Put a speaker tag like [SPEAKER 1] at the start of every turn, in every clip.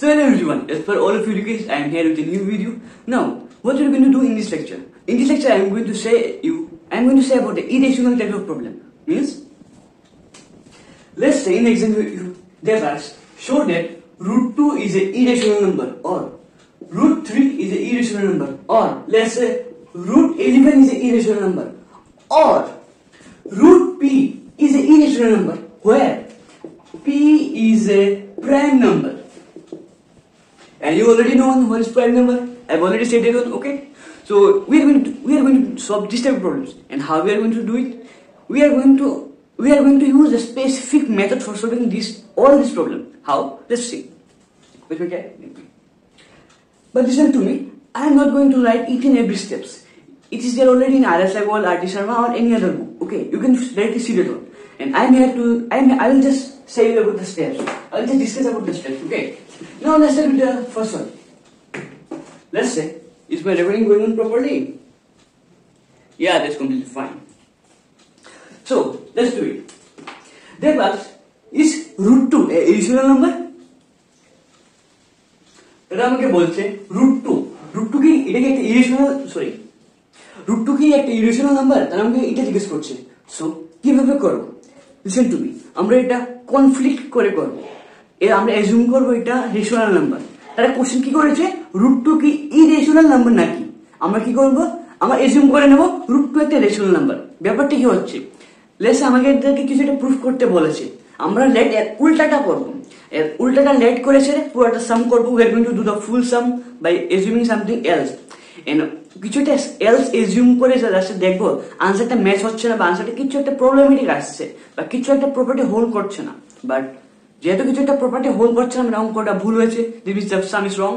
[SPEAKER 1] hello everyone, as per all of you guys, I am here with a new video. Now, what we are going to do in this lecture? In this lecture, I am going to say about the irrational type of problem. Means, let's say in example, they have asked, show that root 2 is an irrational number, or root 3 is an irrational number, or let's say root 11 is an irrational number, or root p is an irrational number, where p is a prime number. And you already know what is prime number. I've already said it on. Okay, so we are going to solve this type of problems. And how we are going to do it? We are going to use a specific method for solving all this problem. How? Let's see. But listen to me. I am not going to write each and every steps. It is there already in R.S. Agrawal, R.T. Sharma, or any other book. Okay, you can directly see it all. And I will just say about the steps. I will just discuss about the steps. Okay. Now let's start with the first one. Let's say, is my recording going on properly? Yeah, that's completely fine. So let's do it. Then asked, is root 2 a irrational number? এটা আমাকে বলছে root 2 কি এটা কি একটা root 2 কি একটা irrational number? তাহলে আমাকে এটা জিজ্ঞেস করছে। সো কিভাবে করব? Listen to me. আমরা এটা কনফ্লিক্ট করে করব। আমরা অ্যাজিউম করব এটা রেশনাল নাম্বার। তারা কোশ্চেন কি করেছে, রুট 2 কি ইরেশনাল নাম্বার নাকি? আমরা কি করব, আমরা অ্যাজিউম করে নেব রুট 2 একটা রেশনাল নাম্বার। ব্যাপারটা কি হচ্ছে, লেটস আমাকে এদেরকে কিছু একটা প্রুফ করতে বলেছে, আমরা লেট এর উল্টাটা করব। এর উল্টাটা লেট করেছে, পুরোটা সাম করব। We are going to do the full sum by assuming something else. And কিছুটা এলস অ্যাজিউম করে জাস্ট দেখব আনসারটা ম্যাচ হচ্ছে না, বা আনসারটা কিছু একটা প্রবলেমেটিক আসছে, বা কিছু একটা প্রপার্টি হোল্ড করছে না। বাট যেহেতু কিছু একটা প্রপার্টি হোল্ড করছে না, মানে অঙ্কটা ভুল হয়েছে, দিস সাম ইজ রং।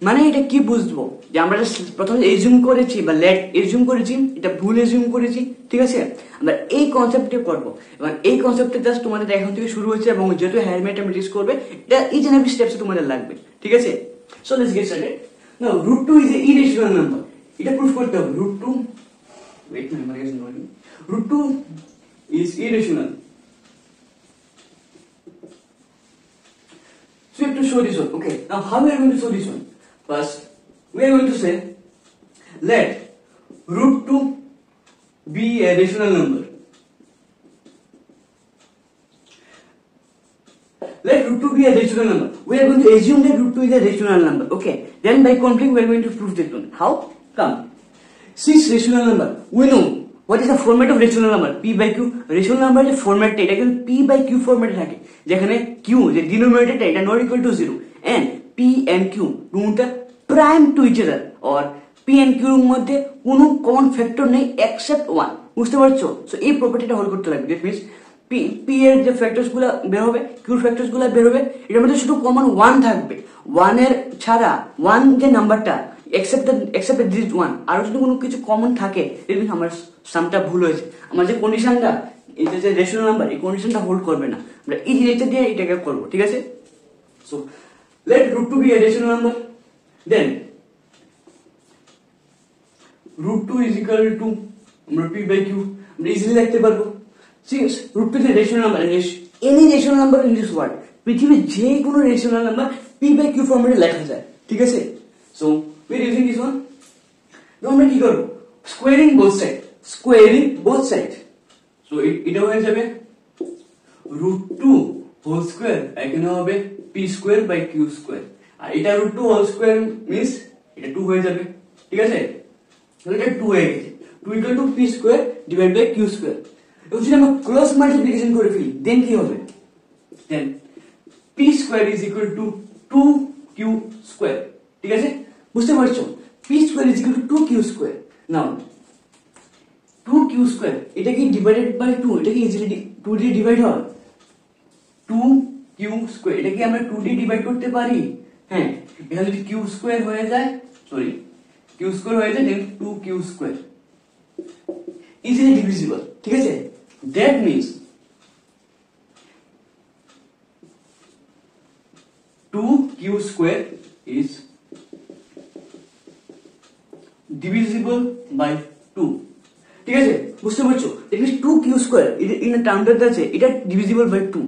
[SPEAKER 1] মানে এটা কি বুঝবো, যে আমরা প্রথমে এজিউম করেছি বা লেট এজিউম করেছি, এটা ভুল এজিউম করেছি, ঠিক আছে? আমরা এই কনসেপ্টে করবো, এবং এই কনসেপ্টে জাস্ট তোমাদের এখন থেকে শুরু হচ্ছে, এবং যেহেতু হায়ার ম্যাথমেটিক্স করবে, এটা ইচ এন্ড এভরি স্টেপসে তোমাদের লাগবে, ঠিক আছে? So let's get started. Now root 2 is a irrational number, এটা প্রুফ করতে হবে। Root 2 is irrational. So we have to show this one. Okay, now how we are going to show this one? First, we are going to say, let root 2 be a rational number. Let root 2 be a rational number. We are going to assume that root 2 is a rational number. Okay, then by conflict we are going to prove this one. How? Come. Since rational number, we know what is the format of rational number? P by Q. Rational number is format এটা কিন্তু P by Q format থাকে, যেখানে Q যে ডিনোমিনেটরটা এটা not equal to 0 and P and Q দুটো prime to each other, or P and Q এর মধ্যে কোনো কমন ফ্যাক্টর নেই except 1। বুঝতে পারছো? সো এই প্রপার্টিটা হোল্ড করতে লাগবে। দ্যাট মিন্স P এর যে ফ্যাক্টরস গুলো বের হবে, Q এর ফ্যাক্টরস গুলো বের হবে, এর মধ্যে শুধু কমন 1 থাকবে। 1 এর ছাড়া 1 যে নাম্বারটা except this one আর যদি কোনো কিছু কমন থাকে, এর আমার সামটা ভুল হয়েছে। আমার যে কন্ডিশনটা, এটা যে রেশনাল নাম্বার, এই কন্ডিশনটা হোল্ড করবে না। আমরা এই জিনিসটা দিয়ে এটাকে করব, ঠিক আছে? So let root 2 be a rational number, then root 2 is equal to আমরা P by Q আমরা ইজিলি লিখতে পারবো। Since root 2 is a rational number, any rational number in this world, পৃথিবীর যে কোনো rational number P by Q ফরম্যাটে লেখা যায়, ঠিক আছে? So we are using this one. now আমরা কি করব, squaring both side. so এটা হয়ে যাবে root 2 whole square, এখানে হবে P square by Q square, আর এটা root 2 whole square means এটা 2 হয়ে যাবে, ঠিক আছে? তাহলে এটা 2 হয়ে গেছে। 2 equal to P square divided by Q square। এবার যদি আমরা ক্রস মাল্টিপ্লিকেশন করে ফেলি, দেন কি হবে? দেন P square is equal to 2Q square, ঠিক আছে? বুঝতে পারছো? P square is equal to 2Q square. now 2Q square এটা কি ডিভাইডেড বাই 2, এটা কি ইজিলি 2 দিয়ে ডিভাইড হয়? 2Q square এটা কি আমরা 2 দিয়ে ডিভাইড করতে পারি? হ্যাঁ, এটা যদি Q square হয়ে যায়, সরি Q square হয়ে যায়, then 2Q square easily divisible, ঠিক আছে? that means 2Q square is divisible by 2, ঠিক আছে? বুঝতে পারছো? that means 2Q square in a term that আছে, এটা divisible by 2.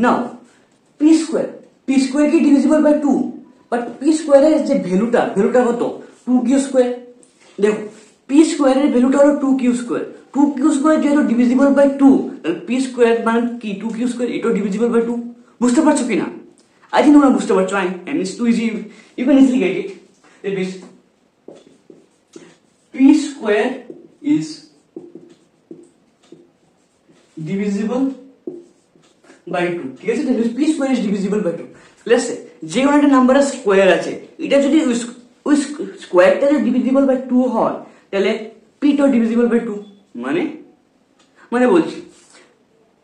[SPEAKER 1] now P square P square কি ডিভিজিবল বাই 2, বাট পি স্কোয়ারের যে ভ্যালুটা কত 2q স্কোয়ার। দেখো পি স্কোয়ারের ভ্যালুটা হলো 2q স্কোয়ার, 2q স্কোয়ার যেহেতু ডিভিজিবল বাই 2, তাহলে পি স্কোয়ার মানে কি 2q স্কোয়ার, এটাও ডিভিজিবল বাই 2। বুঝতে পারছো কিনা? আই থিঙ্ক তোমরা বুঝতে পারছো। and it's too easy, you can easily get it. That means p square is divisible by 2, ঠিক আছে? that means p square is divisible by 2. let's say যে কোনো একটা নাম্বারের স্কোয়ার আছে, এটা যদি ওই স্কোয়ারটা যদি ডিভিজিবল বাই 2 হয়, তাহলে p টাও ডিভিজিবল বাই 2। মানে বলছি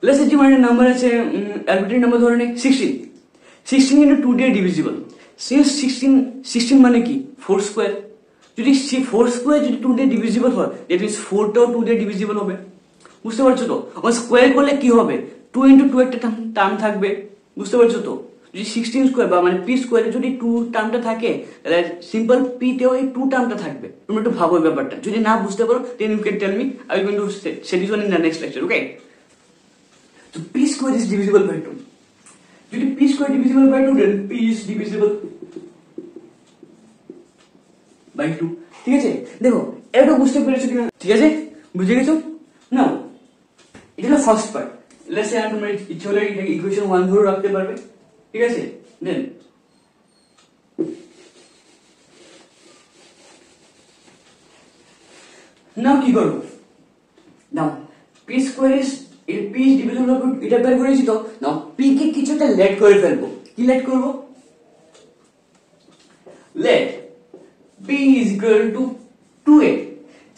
[SPEAKER 1] let's say যে মানে নাম্বার আছে আরবিট্রারি নাম্বার ধরে নে 16 into 2 দিয়ে ডিভিজিবল। since 16 মানে কি 4 স্কোয়ার, যদি 4 স্কোয়ার যদি 2 দিয়ে ডিভিজিবল হয়, দ্যাট মিন্স 4 টাও 2 দিয়ে ডিভিজিবল হবে। বুঝতে পারছো তো? আর স্কোয়ার করলে কি হবে 2 into 2 একটা টার্ম থাকবে। বুঝতে পারছো তো? যদি 16 স্কোয়ার বা মানে পি স্কোয়ারে যদি 2 টার্মটা থাকে, তাহলে সিম্পল পি তেও এই 2 টার্মটা থাকবে। তুমি একটু ভাবো ব্যাপারটা, যদি না বুঝতে পারো then you can tell me, I will going to set this one in the next lecture, okay? So p square is divisible by 2. যদি p square divisible by 2, then p is divisible by 2, ঠিক আছে? দেখো এটা বুঝতে পেরেছো কিনা? ঠিক আছে, বুঝে গেছো? নাও এটা হলো ফার্স্ট পার্ট। লেটস সে তোমরা ইচ্ছা হলে এটাকে ইকুয়েশন 1 ধরে রাখতে পারবে, ঠিক আছে? দেন নাও কি করবো, now P square is P is divisible by 2 এটা বের করেছি তো। নাও পি কে কিছুটা লেট করে ফেলবো। কি লেট করবো? let p is equal to 2a.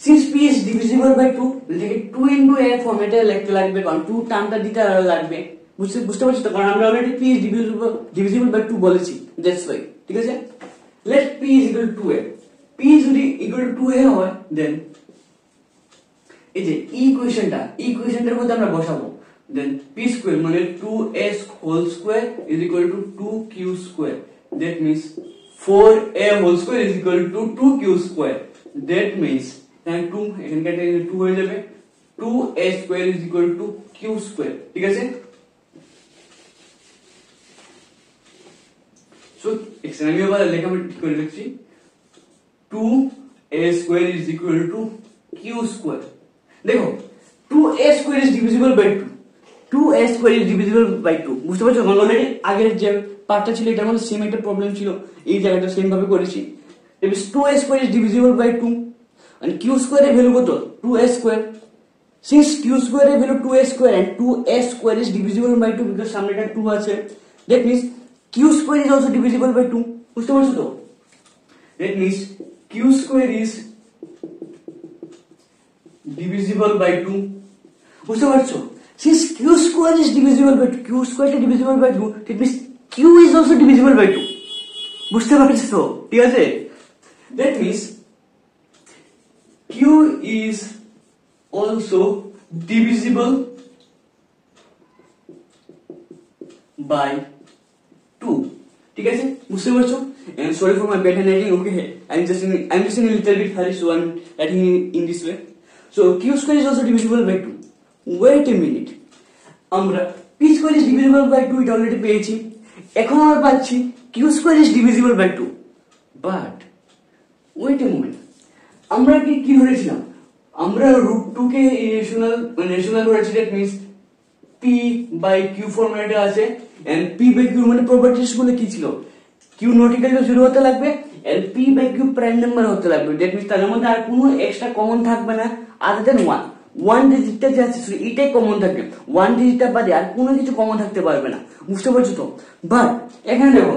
[SPEAKER 1] since p is divisible by 2, এটাকে 2 into a ফরম্যাটে লিখতে লাগবে, কারণ 2 টার্মটা দিতে লাগবে। বুঝতে পারছো তো? কারণ আমরা already p is divisible by 2 বলেছি, দ্যাটস ওয়াই, ঠিক আছে? let p is equal to 2a. p যদি equal to 2a হয়, দেন এই যে ইকুয়েশনটার মধ্যে আমরা বসাবো। দেন p স্কয়ার মানে 2s whole square is equal to 2q square, that means 4a whole square is equal to 2q square. That means 2 এখানে কেটে 2 হয়ে যাবে, 2a square is equal to q square, ঠিক আছে? সো এখানে আমি আবার লেখা ঠিক করে লিখছি 2a square is equal to q square. দেখো 2a square is divisible by 2, 2a square is divisible by 2। বুঝতে পারছো? অলরেডি আগের যে পার্টটা ছিল এটার মধ্যে সেম একটা প্রবলেম ছিল, এই জায়গাটা সেম ভাবে করেছি। that means 2a square is divisible by 2 and q square এর ভ্যালু কত 2a square। since q square এর value 2a square and 2a square is divisible by 2 because সামনে একটা 2 আছে, that means q square is also divisible by 2। বুঝতে পারছো তো? that means q square is divisible by 2। বুঝতে পারছো? since q square is divisible by 2, q square is divisible by 2, that means q is also divisible by 2। বুঝতে পারছো তো? ঠিক আছে? that means q is also divisible by 2, ঠিক আছে? বুঝতে পারছো? and sorry for my bad handwriting, okay? I'm just in a little bit hurry, so I'm writing in this way. so q square is also divisible by 2. wait a minute, আমরা p square is divisible by 2 এটা already পেয়েছি, এখন আমরা পাচ্ছি q square is divisible by 2, but wait a moment, আমরা কি ধরেছিলাম? আমরা √2 কে রেশনাল ধরেছি, that means p by q ফরম্যাটে আছে and p by q মানে প্রপার্টিজ গুলো কি ছিল? q not equal to 0 হতে লাগবে and p by q prime number হতে লাগবে, that means তার মধ্যে আর কোনো এক্সট্রা কমন থাকবে না other than 1। 1 ডিজিটটা যে আছে এটাই কমন থাকবে, 1 ডিজিটটা বাদে আর কোনো কিছু কমন থাকতে পারবে না। বুঝতে পারছো তো? বাট এখানে দেখো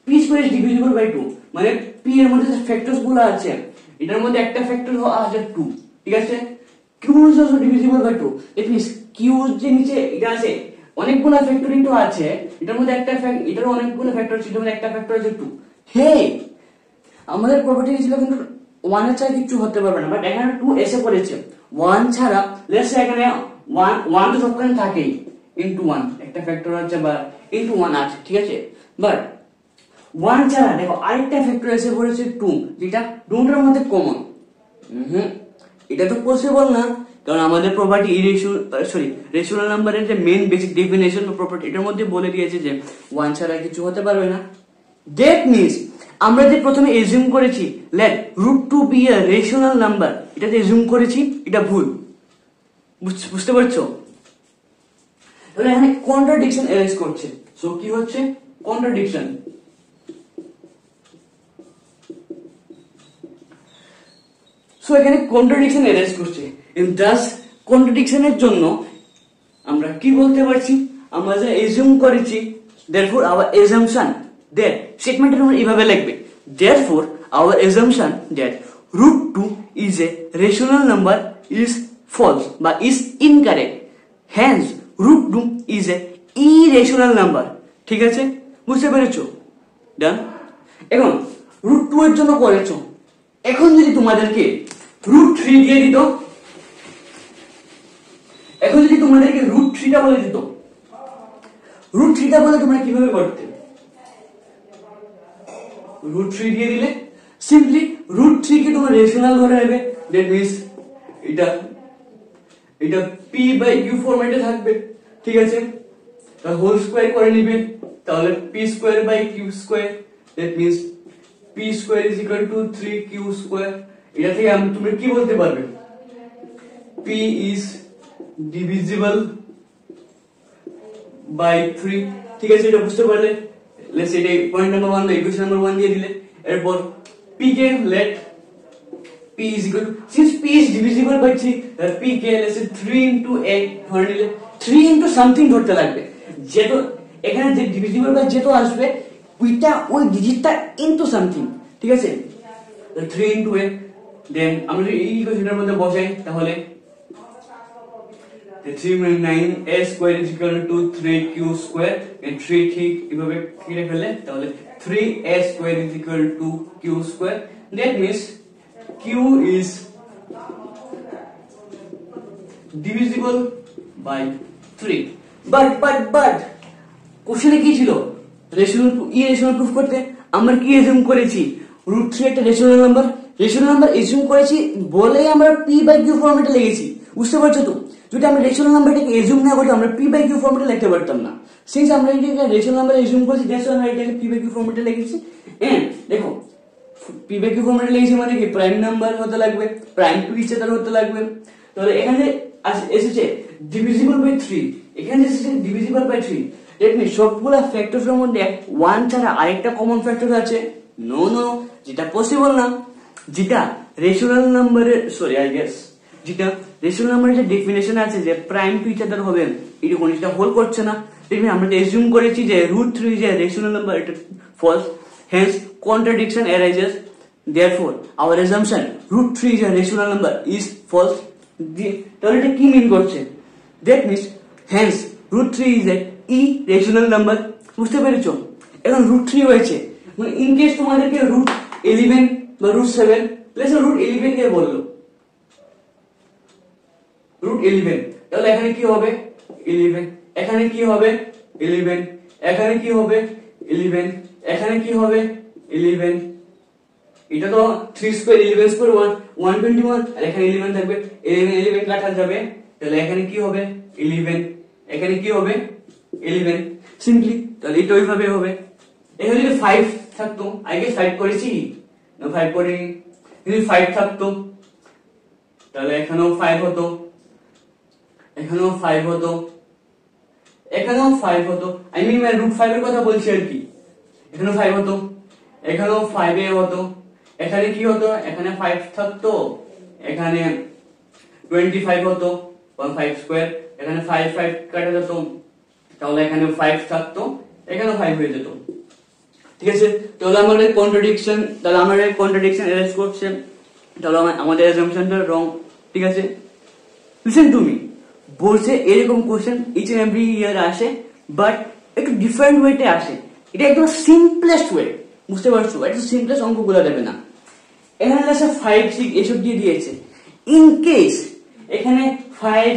[SPEAKER 1] p square is divisible by 2, মানে p এর মধ্যে যে ফ্যাক্টরস গুলো আছে এটার মধ্যে একটা ফ্যাক্টর আছে 2, ঠিক আছে? q is also divisible by 2, it means q যে নিচে এটা আছে অনেকগুলো ফ্যাক্টরিং তো আছে, এটার মধ্যে একটা এটার অনেকগুলো ফ্যাক্টর ছিল, মানে একটা ফ্যাক্টর আছে 2। হে আমাদের প্রপার্টি ছিল কিন্তু 1 এর ছাড়া কিছু হতে পারবে না, বাট এখানে 2 এসে পড়েছে 1 ছাড়া। লেটস সে এখানে 1 তো সবখানে থাকেই, ইনটু 1 একটা ফ্যাক্টর আছে বা ইনটু 1 আছে, ঠিক আছে? বাট 1 ছাড়া দেখো আরেকটা ফ্যাক্টর এসে পড়েছে 2, যেটা 2 এর মধ্যে কমন। এটা তো পসিবল না, কারণ আমাদের প্রপার্টি রেশনাল নাম্বারের যে মেইন বেসিক ডেফিনেশন বা প্রপার্টি এটার মধ্যে বলে দিয়েছে যে 1 ছাড়া কিছু হতে পারবে না। দ্যাট মিনস আমরা যে প্রথমে এজিউম করেছি let √2 be a rational number, এটা যে এজিউম করেছি এটা ভুল, বুঝতে পারছো? তাহলে এখানে কন্ট্রাডিকশন অ্যারাইজ করছে। সো কি হচ্ছে? কন্ট্রাডিকশন। সো এখানে কন্ট্রাডিকশন অ্যারাইজ করছে। ইন দাস কন্ট্রাডিকশনের জন্য আমরা কি বলতে পারছি? আমরা যে এজিউম করেছি therefore our assumption that স্টেটমেন্টের আমরা এইভাবে লিখবে therefore our assumption that √2 is a rational number is false বা is incorrect, hence √2 is a irrational number। ঠিক আছে, বুঝতে পেরেছো? ডান। এখন √2 এর জন্য করেছো, এখন যদি তোমাদেরকে √3 দিয়ে দিত, এখন যদি তোমাদেরকে √3টা বলে দিত, √3টা বলে তোমরা কিভাবে করতে? √3 দিয়ে দিলে সিম্পলি √3 কে তোমরা রেশনাল ধরে নেবে। দ্যাট মিন্স এটা p/q ফরম্যাটে থাকবে। ঠিক আছে, তাহলে হোল স্কয়ার করে নিবে, তাহলে p²/q²। That means p² = 3q²। এটা থেকে তুমি কি বলতে পারবে? p is divisible by 3। ঠিক আছে, এটা বুঝতে পারলে? লেটস সে পয়েন্ট নাম্বার 1 বা ইকুয়েশন নাম্বার 1 দিয়ে দিলে। এরপর p কে let p is equal to, since p is divisible by 3, p K let's say 3 into a ধরে নিলে, 3 into something ধরতে লাগবে। যেহেতু এখানে যে ডিভিজিবল বাই যেহেতু আসবে ওইটা ওই ডিজিটটা into something। ঠিক আছে, 3 into a, দেন আমরা যদি এই ইকুয়েশনের মধ্যে বসাই তাহলে 3 - 9a² = 3q², and 3 ঠিক এভাবে কেটে ফেলে তাহলে 3a² = q²। that means q is divisible by 3। but কোশ্চেনে কি ছিল? রেশনাল ইরেশনাল প্রুফ করতে আমরা কি এজিউম করেছি? √3 একটা রেশনাল নাম্বার এজিউম করেছি বলে আমরা p/q ফরম্যাটে লিখেছি। বুঝতে পারছো তো? যদি আমরা রেশনাল নাম্বারটাকে এজিউম না করতাম আমরা p/q ফরম্যাটে লিখতে পারতাম না। সিন্স আমরা এটাকে রেশনাল নাম্বার এজিউম করেছি দ্যাটস ওয়াই আমরা এটাকে p/q ফরম্যাটে লিখেছি। এন্ড দেখো p/q ফরম্যাটে লিখেছি মানে কি প্রাইম নাম্বার হতে লাগবে, প্রাইম টু ইচ আদার হতে লাগবে। তাহলে এখানে এসেছে ডিভিজিবল বাই 3, এখানে এসেছে ডিভিজিবল বাই 3। দ্যাট মিন্স সবগুলা ফ্যাক্টরসের মধ্যে 1 ছাড়া আরেকটা কমন ফ্যাক্টর আছে। নো, যেটা পসিবল না। যেটা রেশনাল নাম্বারের যেটা রেশনাল নাম্বারের যে ডেফিনেশন আছে যে প্রাইম টু ইচ আদার হবে, এটা কোনটা হোল্ড করছে না। দেখবেন আমরা এজিউম করেছি যে √3 যে রেশনাল নাম্বার, এটা false, hence contradiction arises. therefore our assumption √3 is a rational number is false। তাহলে এটা কি মিন করছে? that means hence √3 is a irrational number। বুঝতে পেরেছো? এখন √3 হয়েছে, মানে ইন কেস তোমাদেরকে √11 বা √7, লেটস সে √11 কে বললো √11, তাহলে এখানে কি হবে? 11, এখানে কি হবে? 11, এখানে কি হবে? 11, এখানে কি হবে? 11। এটা তো 3² 11² 121, আর এখানে 11 থাকবে, 11 কাটা যাবে, তাহলে এখানে কি হবে? 11, এখানে কি হবে? 11 সিম্পলি। তাহলে এটা ওইভাবে হবে। এখানে যদি 5 থাকতো, আই গেস 5 করেছি না 5 করিনি, যদি 5 থাকতো তাহলে এখানেও 5 হতো, এখানেও 5 হতো, এখানেও 5 হতো। আই মিন √5 এর কথা বলছি আর কি। এখানেও 5 হতো, এখানেও 5 এ হতো, এখানে কি হতো? এখানে 5 থাকতো, এখানে 25 হতো 5², এখানে 5 কাটা যেত, তাহলে এখানে 5 থাকতো, এখানে 5 হয়ে যেত। ঠিক আছে, তাহলে আমাদের কন্ট্রাডিকশন অ্যারেঞ্জ করছে, তাহলে আমাদের অ্যাজাম্পশনটা রং। ঠিক আছে, লিসেন টু মি, বলছে এরকম question each and every year আসে, বাট একটু ডিফারেন্ট ওয়েতে আসে। এটা একদম সিম্পলেস্ট ওয়ে, বুঝতে পারছো? একটু সিম্পলেস্ট অঙ্কগুলো দেবে না। এখানে আছে 5, 6 এসব দিয়ে দিয়েছে। ইন কেস এখানে 5,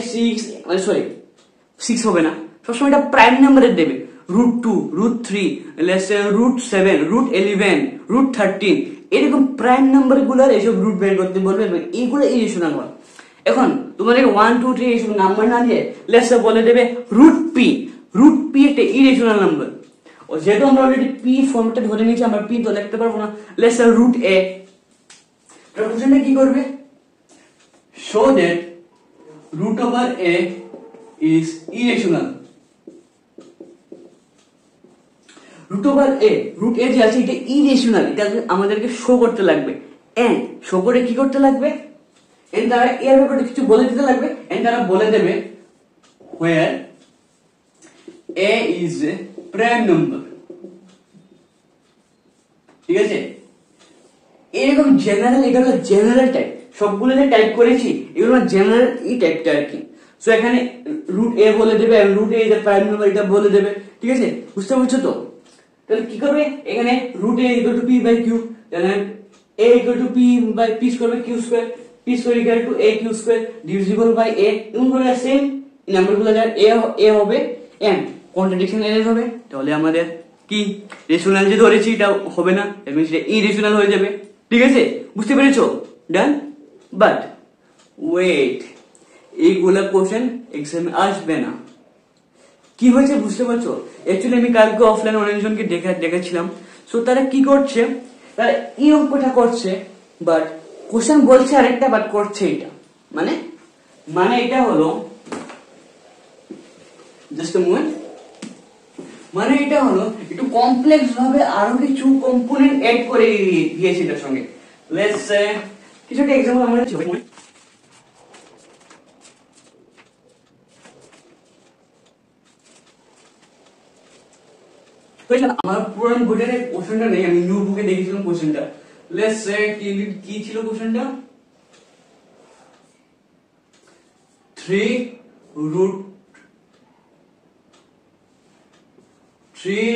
[SPEAKER 1] 6 হবে না, সবসময় এটা প্রাইম নাম্বারের দেবে। √2, √3, √7, √11, √13 এরকম প্রাইম নাম্বার গুলার এসব রুট বের করতে বলবে এবং এইগুলো ইরেশনাল হয়। এখন তোমাদের 1 2 3 এইসব নাম্বার না দিয়ে লেটস সে বলে দেবে রুট পি একটা ইরেশনাল নাম্বার। ও যেহেতু আমরা অলরেডি পি ফর্মটা ধরে নিয়েছি, আমরা পি তো লিখতে পারবো না, লেটস সে রুট এ। তার কোশ্চেনটা কি করবে, show that root over A is irrational. Root A যে আছে এটা ইরেশনাল, এটা আমাদেরকে শো করতে লাগবে। এন্ড শো করে কি করতে লাগবে, এন্ড তারা এর ব্যাপারে কিছু বলে দিতে লাগবে। এন্ড তারা বলে দেবে where a is a prime number। ঠিক আছে, এরকম জেনারেল, এটা হলো জেনারেল টাইপ, সবগুলো যে টাইপ করেছি এগুলো জেনারেল এই টাইপটা আর কি। সো এখানে রুট এ বলে দেবে, root a is a prime number, এটা বলে দেবে। ঠিক আছে, বুঝতে পারছো তো? তাহলে কি করবে, এখানে root A equal to P by Q, তাহলে A equal to P by P square by Q square, P square equal to A Q square divisible by A. এরকম করে সেম নাম্বারগুলো যা এ হবে এন্ড কন্ট্রাডিকশন এর হবে, তাহলে আমাদের কি রেশনাল যে ধরেছি এটা হবে না, এর মানে সেটা ইরেশনাল হয়ে যাবে। ঠিক আছে, বুঝতে পেরেছো? ডান। বাট ওয়েট, এইগুলা কোশ্চেন এক্সামে আসবে না। কি হয়েছে বুঝতে পারছো? অ্যাকচুয়ালি আমি কালকে অফলাইন অনেকজনকে দেখাচ্ছিলাম। সো তারা কি করছে, তারা এই অঙ্কটা করছে বাট কোশ্চেন বলছে আরেকটা, বাট করছে এটা। মানে এটা হলো জাস্ট এ মোমেন্ট, মানে এটা হলো একটু কমপ্লেক্স ভাবে আরো কিছু কম্পোনেন্ট এড করে দিয়েছে এটার সঙ্গে। লেটস সে কিছু একটা एग्जांपल আমরা আমার পুরান বইটার কোশ্চেনটা নেই, আমি নিউ বুকে দেখেছিলাম কোশ্চেনটা। লেটস সে কি ছিল কোশ্চেনটা, 3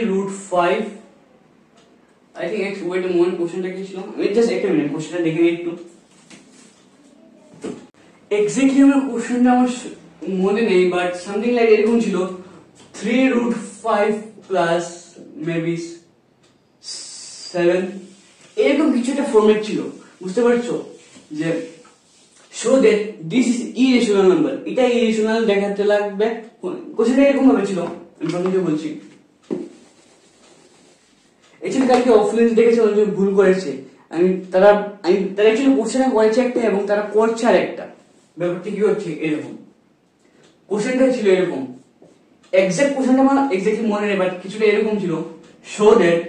[SPEAKER 1] root 5 I think wait a moment, কোশ্চেনটা কি ছিল, আমি জাস্ট একটা মিনিট কোশ্চেনটা দেখে নিই একটু। এক্স্যাক্টলি আমার কোশ্চেনটা আমার মনে নেই, বাট সামথিং লাইক এরকম ছিল 3 root 5 প্লাস মেবি 7, এরকম কিছু একটা ফরম্যাট ছিল। বুঝতে পারছো যে show that this is irrational number, এটা ইরেশনাল দেখাতে লাগবে। কোশ্চেনটা এরকম ভাবে ছিল, আমি প্রথমে বলছি। এক্চুয়ালি কালকে অফলাইন দেখেছে অনেক ভুল করেছে, তারা অ্যাকচুয়ালি কোশ্চেনটা করেছে একটা এবং তারা করছে আর একটা। ব্যাপারটা কি হচ্ছে এরকম, কোশ্চেনটা ছিল এরকম, এক্সাক্ট কোশ্চেনটা আমার এক্স্যাক্টলি মনে নেই, বাট কিছুটা এরকম ছিল, show that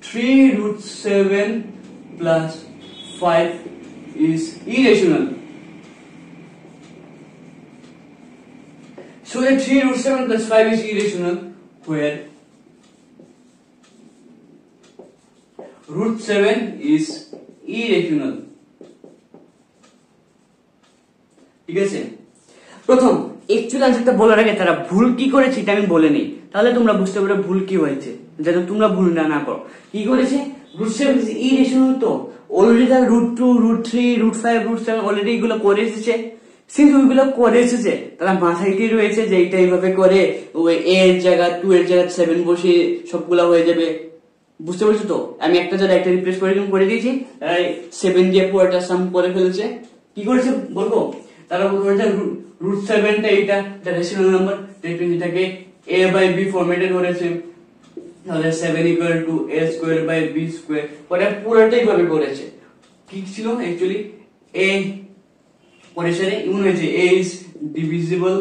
[SPEAKER 1] 3 root 7 plus 5 is irrational. So that 3 root 7 plus 5 is irrational, where root 7 is irrational. ঠিক আছে, প্রথম অ্যাকচুয়ালি আনসারটা বলার আগে তারা ভুল কি করেছে এটা আমি বলে নিই, তাহলে তোমরা বুঝতে পারবে ভুল কি হয়েছে, যাতে তোমরা ভুল না করো। কি করেছে, root 7 is irrational, তো অলরেডি তারা root 2 root 3 root 5 root 7 already এগুলো করে এসেছে। সিন্স ওইগুলো করে এসেছে, তারা মাথায় দিয়ে রয়েছে যে এইটা এইভাবে করে ওই a এর জায়গা 2 এর জায়গা 7 বসে সবগুলা হয়ে যাবে। বুঝতে পারছো তো? আমি একটা জায়গায় একটা রিপ্লেস করে দিয়েছি, তারা 7 দিয়ে পুরোটা সাম করে ফেলেছে। কি করেছে বলবো, তারা বলছে root 7 টা এটা রেশনাল নাম্বার, এটাকে a বাই b ফরম্যাটে ধরেছে, তাহলে 7 equal to a square by b square, পরে পুরোটাই ভাবে করেছে। কি ছিল অ্যাকচুয়ালি a পরিসরে ইউন হয়েছে, a is divisible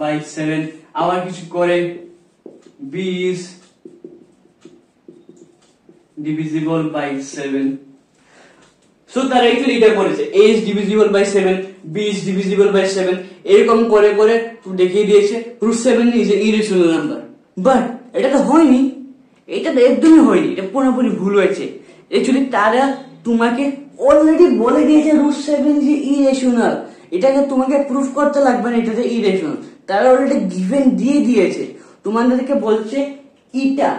[SPEAKER 1] by 7, আবার কিছু করে b is divisible by 7। So তারা অ্যাকচুয়ালি এটা করেছে, a is divisible by 7, b is divisible by 7, এরকম করে করে দেখিয়ে দিয়েছে root 7 is an irrational number। But এটা তো হয়নি, এটা তো একদমই হয়নি, এটা পুরোপুরি ভুল হয়েছে। অ্যাকচুয়ালি তারা তোমাকে অলরেডি বলে দিয়েছে root 7 is irrational, এটাকে তোমাকে প্রুফ করতে লাগবে না এটাতে irrational, তারা অলরেডি গিভেন দিয়ে দিয়েছে। তোমাদেরকে বলছে এটা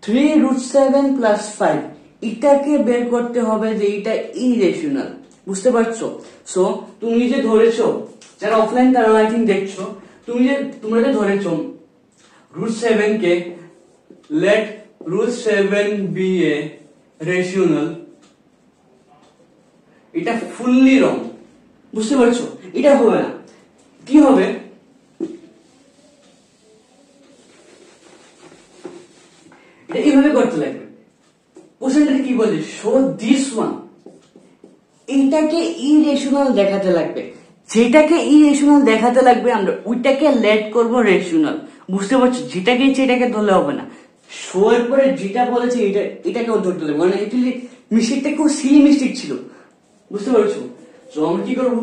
[SPEAKER 1] 3 root 7 plus 5, এটাকে বের করতে হবে যে এটা ইরেশনাল। বুঝতে পারছো? সো তুমি যে ধরেছো, যারা অফলাইন তারা আই থিংক দেখছো, তোমরা যে ধরেছো root 7 K let root 7 B A rational, এটা ফুললি রং। বুঝতে পারছো? এটা হবে না। কি হবে? এটা এইভাবে করতে লাগবে। কোশ্চেনটা কি বলে? শো দিস ওয়ান, এটাকে ইরেশনাল দেখাতে লাগবে। যেটাকে ইরেশনাল দেখাতে লাগবে আমরা ওইটাকে লেট করব রেশনাল। বুঝতে পারছো? যেটাকে ইচ্ছে এটাকে ধরলে হবে না। শো এর পরে যেটা বলেছে এটাকেও ধরতে লাগবে, মানে অ্যাকচুয়ালি মিস্টেকটা খুব সিলি মিস্টেক ছিল। বুঝতে পারছো? তো আমরা কি করবো?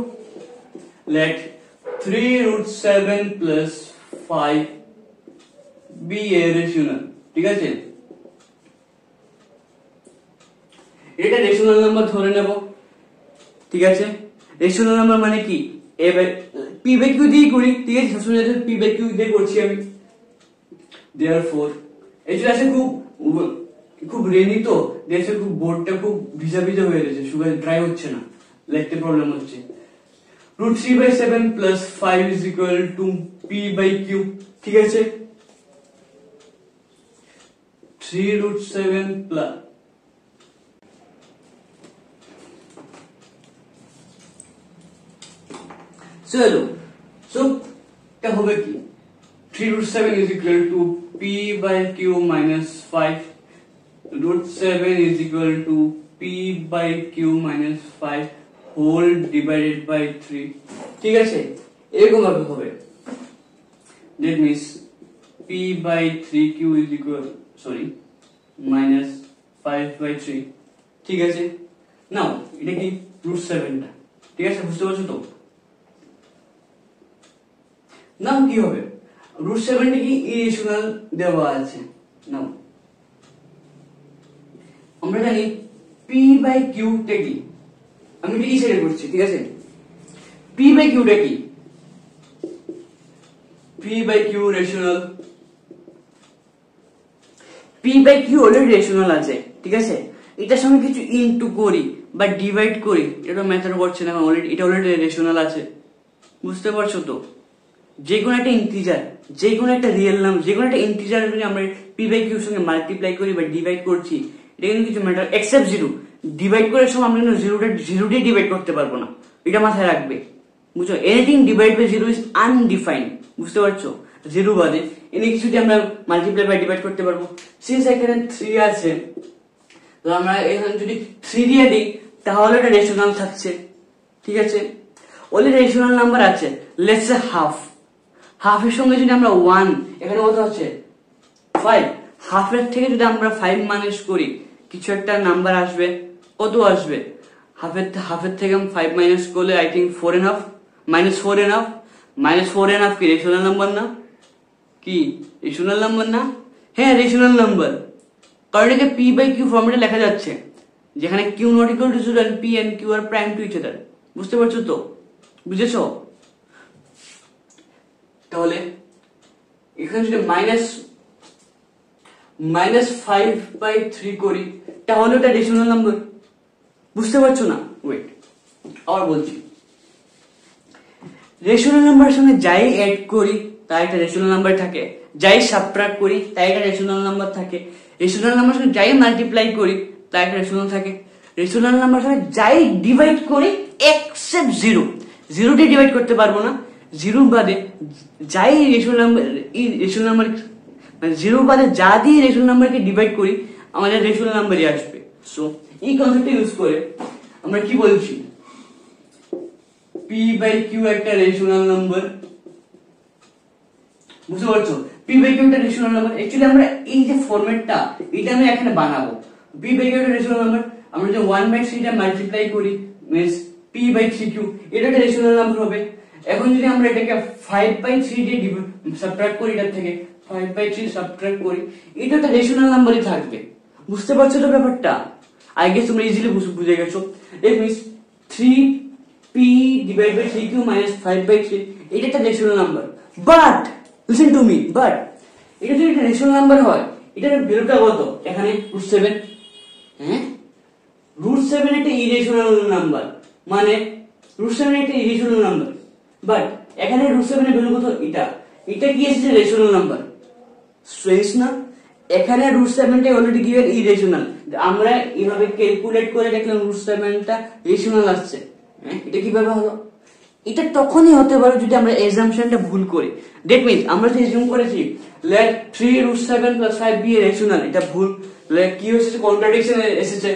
[SPEAKER 1] Let 3 root 7 plus 5 be a rational, ঠিক আছে? এটা রেশনাল নাম্বার ধরে নেব, ঠিক আছে? রেশনাল নাম্বার মানে কি? এবার পি বাই কিউ দিয়ে করি, ঠিক আছে? সবসময় পি বাই কিউ দিয়ে করছি আমি। দেয়ারফর এটা আছে খুব রেনি, তো দেশে খুব বোর্ডটা খুব ভিজা ভিজা হয়ে গেছে, সুগার ড্রাই হচ্ছে না, লিখতে প্রবলেম হচ্ছে। root 3 by 7 plus 5 is equal to p by q, ঠিক আছে? 3 root 7 plus চলো, সো এটা হবে কি? 3 root 7 is equal to p by q minus 5, root 7 is equal to p by q minus 5 whole divided by 3, ঠিক আছে? এরকম ভাবে হবে। that means p by 3q is equal minus 5 by 3, ঠিক আছে? নাও এটা কি? root 7 টা, ঠিক আছে? বুঝতে পারছো তো? নাও কি হবে? root 7 টা কি ইরেশনাল দেওয়া আছে। নাও আমরা জানি p by q টা কি, আমি এটা এই সাইডে করছি, ঠিক আছে? p by q টা কি? p by q rational, p by q already rational আছে, ঠিক আছে? এটার সঙ্গে কিছু ইনটু করি বা ডিভাইড করি, এটা ম্যাটার করছে না, অলরেডি এটা অলরেডি রেশনাল আছে। বুঝতে পারছো তো? যে কোনো একটা ইন্টিজার, যে কোনো একটা রিয়েল নাম্বার, যে কোনো একটা ইন্টিজার যদি আমরা p by q এর সঙ্গে মাল্টিপ্লাই করি বা ডিভাইড করছি, এটা কিন্তু কিছু ম্যাটার এক্সেপ্ট 0। ডিভাইড করার সময় আমরা কিন্তু জিরো দিয়ে ডিভাইড করতে পারবো না, এটা মাথায় রাখবে। বুঝছো? Anything divide by 0 is undefined. বুঝতে পারছো? 0 বাদে এনে কিছু দিয়ে আমরা মাল্টিপ্লাই বাই ডিভাইড করতে পারবো। সিন্স এখানে 3 আছে, তো আমরা এখানে যদি 3 দিয়ে দিই তাহলে এটা রেশনাল থাকছে, ঠিক আছে? অলরেডি রেশনাল নাম্বার আছে। লেটস সে হাফ, হাফের সঙ্গে যদি আমরা 1, এখানে কত আছে? 5, হাফের থেকে যদি আমরা 5 মাইনাস করি কিছু একটা নাম্বার আসবে। কত আসবে? হাফের থেকে 5 মাইনাস করলে আই থিঙ্ক 4.5, -4.5 কি রেশনাল নাম্বার না? কি রেশনাল নাম্বার না? হ্যাঁ রেশনাল নাম্বার, কারণ এটাকে p by q ফর্মেটে লেখা যাচ্ছে, যেখানে q not equal to 0 and p and q are prime to each other। বুঝতে পারছো তো? বুঝেছো? তাহলে এখানে যদি -5/3 করি তাহলে এটা রেশনাল নাম্বার। বুঝতে পারছো না? ওয়েট, আবার বলছি, রেশনাল নাম্বারের সঙ্গে যাই অ্যাড করি তাই একটা রেশনাল নাম্বার থাকে, যাই সাবট্রাক্ট করি তাই একটা রেশনাল নাম্বার থাকে, রেশনাল নাম্বারের সঙ্গে যাই মাল্টিপ্লাই করি তাই একটা রেশনাল থাকে, রেশনাল নাম্বারের সঙ্গে যাই ডিভাইড করি এক্সেপ্ট 0 দিয়ে ডিভাইড করতে পারবো না। 0 বাদে যাই রেশনাল নাম্বার মানে 0 বাদে যা দিয়ে রেশনাল নাম্বারকে ডিভাইড করি আমাদের রেশনাল নাম্বারই আসবে। সো এই কনসেপ্টটা ইউজ করে আমরা কি বলছি? p by q একটা রেশনাল নাম্বার। বুঝতে পারছো? p by q একটা রেশনাল নাম্বার। অ্যাকচুয়ালি আমরা এই যে ফরম্যাটটা এটা আমি এখানে বানাবো। p by q একটা রেশনাল নাম্বার, আমরা যে 1/3 টা মাল্টিপ্লাই করি মিন্স p by 3q, এটা একটা রেশনাল নাম্বার হবে। এখন যদি আমরা এটাকে 5/3 দিয়ে সাবট্রাক্ট করি, এটার থেকে 5/3 সাবট্রাক্ট করি, এটা একটা রেশনাল নাম্বারই থাকবে। বুঝতে পারছো তো ব্যাপারটা? আই গেস তোমরা ইজিলি বুঝে গেছো। It means 3p divided by 3q minus 5/3, এটা একটা rational number. But listen to me, but এটা যদি একটা রেশনাল নাম্বার হয়, এটার ভ্যালুটা কত? এখানে √7। হ্যাঁ, √7 একটা ইরেশনাল নাম্বার, মানে √7 একটা ইরেশনাল নাম্বার। বাট এখানে √7 এর ভ্যালু কত? এটা কি এসেছে রেশনাল নাম্বার। স্ট্রেঞ্জ না? এখানে রুট 7টা অলরেডি গিভেন ইরেশনাল, আমরা এইভাবে ক্যালকুলেট করে দেখলাম রুট 7টা রেশনাল আসছে। এটা কিভাবে হলো? এটা তখনই হতে পারে যদি আমরা এজাম্পশনটা ভুল করি। দ্যাট মিন্স আমরা যে এজিউম করেছি let 3 root 7 plus 5 be rational, এটা ভুল। কি হয়েছে? কন্ট্রাডিকশন এসেছে।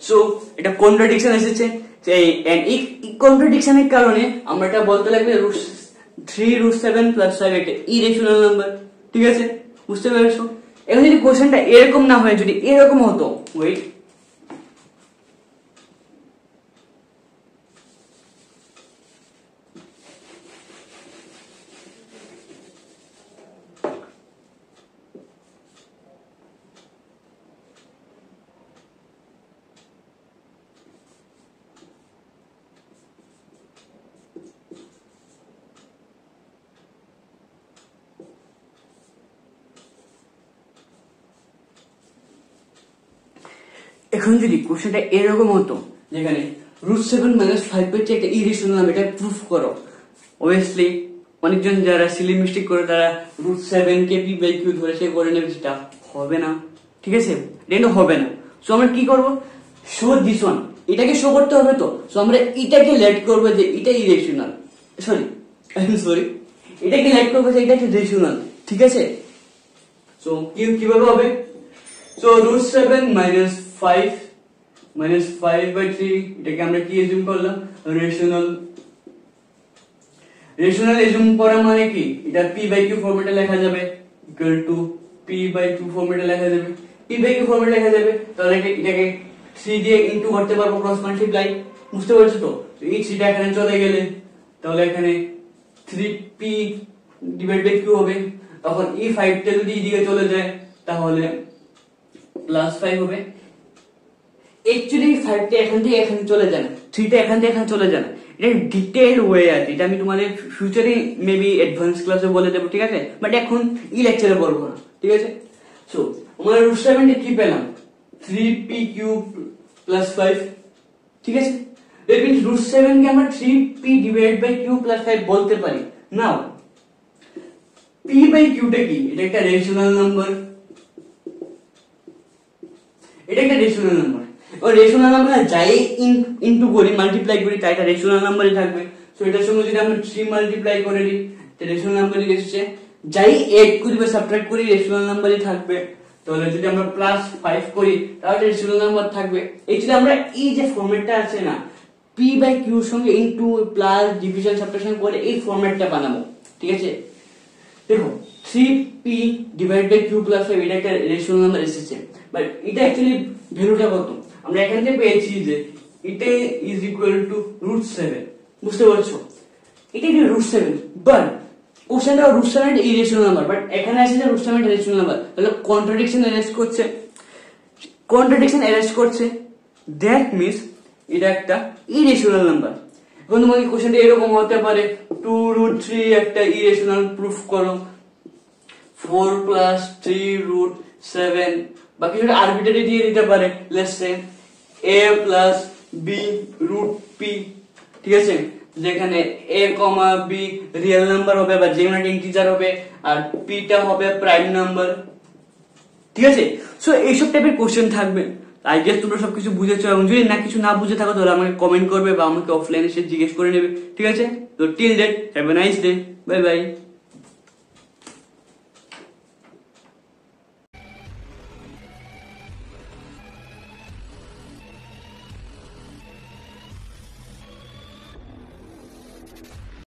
[SPEAKER 1] সো এটা কন্ট্রাডিকশন এসেছে, এই কন্ট্রাডিকশনের কারণে আমরা এটা বলতে লাগবে 3 রুট 7 প্লাস 5 একটা ইরেশনাল নাম্বার। ঠিক আছে, বুঝতে পেরেছো? এখন যদি কোশ্চেনটা এরকম না হয়, যদি এরকম হতো, ওয়েট, এখন যদি কোশ্চেনটা এরকম হতো যেখানে রুট 7 মাইনাস 5 হচ্ছে একটা ইরেশনাল নাম্বার, এটা প্রুফ করো, অবভিয়াসলি অনেকজন যারা সিলি মিস্টেক করে তারা রুট 7 কে পি বাই কিউ ধরে সে করে নেবে, সেটা হবে না। ঠিক আছে, এটা হবে না। সো আমরা কি করব? শো দিস ওয়ান, এটাকে শো করতে হবে। তো সো আমরা এটাকে লেট করবো যে এটা ইরেশনাল, সরি এটাকে লেট করবো যে এটা রেশনাল। ঠিক আছে, সো কিভাবে হবে? সো রুট 7 মাইনাস 5 বাই 3, এটাকে আমরা কি এজুম করলাম? রেশনাল। রেশনাল এজুম করা মানে কি? এটা পি বাই কিউ ফরম্যাটে লেখা যাবে, equal to P by q ফরম্যাটে লেখা যাবে। পি বাই কিউ ফরম্যাটে লেখা যাবে, তাহলে এটাকে 3 দিয়ে ইনটু করতে পারবো, ক্রস মাল্টিপ্লাই। বুঝতে পারছো তো? এই 3টা এখানে চলে গেলে তাহলে এখানে 3p ডিভাইড বাই কিউ হবে। তখন এই 5টা যদি এদিকে চলে যায় তাহলে প্লাস 5 হবে। অ্যাকচুয়ালি 5টা এখান থেকে এখানে চলে যায় না, 3টা এখান থেকে এখানে চলে যায় না। এটা ডিটেইল ওয়ে আছে, এটা আমি তোমাদের ফিউচারে মেবি অ্যাডভান্স ক্লাসে বলে দেবো। ঠিক আছে, বাট এখন এই লেকচারে বলবো না। ঠিক আছে, সো আমরা রুট 7 কি পেলাম? 3p cube plus 5। ঠিক আছে, দ্যাট মিন্স রুট 7 কে আমরা 3p divide by Q plus 5 বলতে পারি। নাও p বাই কিউটা কি? এটা একটা রেশনাল নাম্বার, এটা একটা রেশনাল নাম্বার। আর রেশনাল নাম্বার যাই ইনটু করি, মাল্টিপ্লাই করি, তাই এটা রেশনাল নাম্বারই থাকবে। সো এটার সঙ্গে যদি আমরা 3 মাল্টিপ্লাই করে দিই তাহলে রেশনাল নাম্বারই এসেছে। যাই এড করি বা সাবট্রাক্ট করি রেশনাল নাম্বারই থাকবে। তাহলে যদি আমরা প্লাস 5 করি তাহলে রেশনাল নাম্বার থাকবে। এই আমরা এই যে ফরম্যাটটা আছে না, p বাই q এর সঙ্গে ইনটু প্লাস ডিভিশন সাবট্রাকশন করে এই ফরম্যাটটা বানাবো। ঠিক আছে, দেখো 3p divide by q plus 5 এটা একটা রেশনাল নাম্বার এসেছে, বাট এটা অ্যাকচুয়ালি ভ্যালুটা কত? আমরা এখান থেকে পেয়েছি যে এটা ইজ ইকুয়াল টু রুট 7। বুঝতে পারছো? এটা কি রুট 7, বাট কোশ্চেনটা রুট 7 এর ইরেশনাল নাম্বার, বাট এখানে আছে যে রুট 7 এর রেশনাল নাম্বার। তাহলে কন্ট্রাডিকশন অ্যারেস্ট করছে, দ্যাট মিন্স এটা একটা ইরেশনাল নাম্বার। এখন তোমাকে কোশ্চেনটা এরকম হতে পারে 2 রুট 3 একটা ইরেশনাল, প্রুফ করো। 4 প্লাস 3 রুট 7 বা কিছুটা আরবিট্রারি দিয়ে দিতে পারে, let's say a plus b root p। ঠিক আছে, যেখানে a comma b real number হবে বা জেনুইন ইন্টিজার হবে, আর p টা হবে প্রাইম নাম্বার। ঠিক আছে, সো এইসব টাইপের কোশ্চেন থাকবে। আই গেস তোমরা সবকিছু বুঝেছো, এবং যদি কিছু না বুঝে থাকো তাহলে আমাকে কমেন্ট করবে বা আমাকে অফলাইনে এসে জিজ্ঞেস করে নেবে। ঠিক আছে, তো till that have a nice day, bye bye.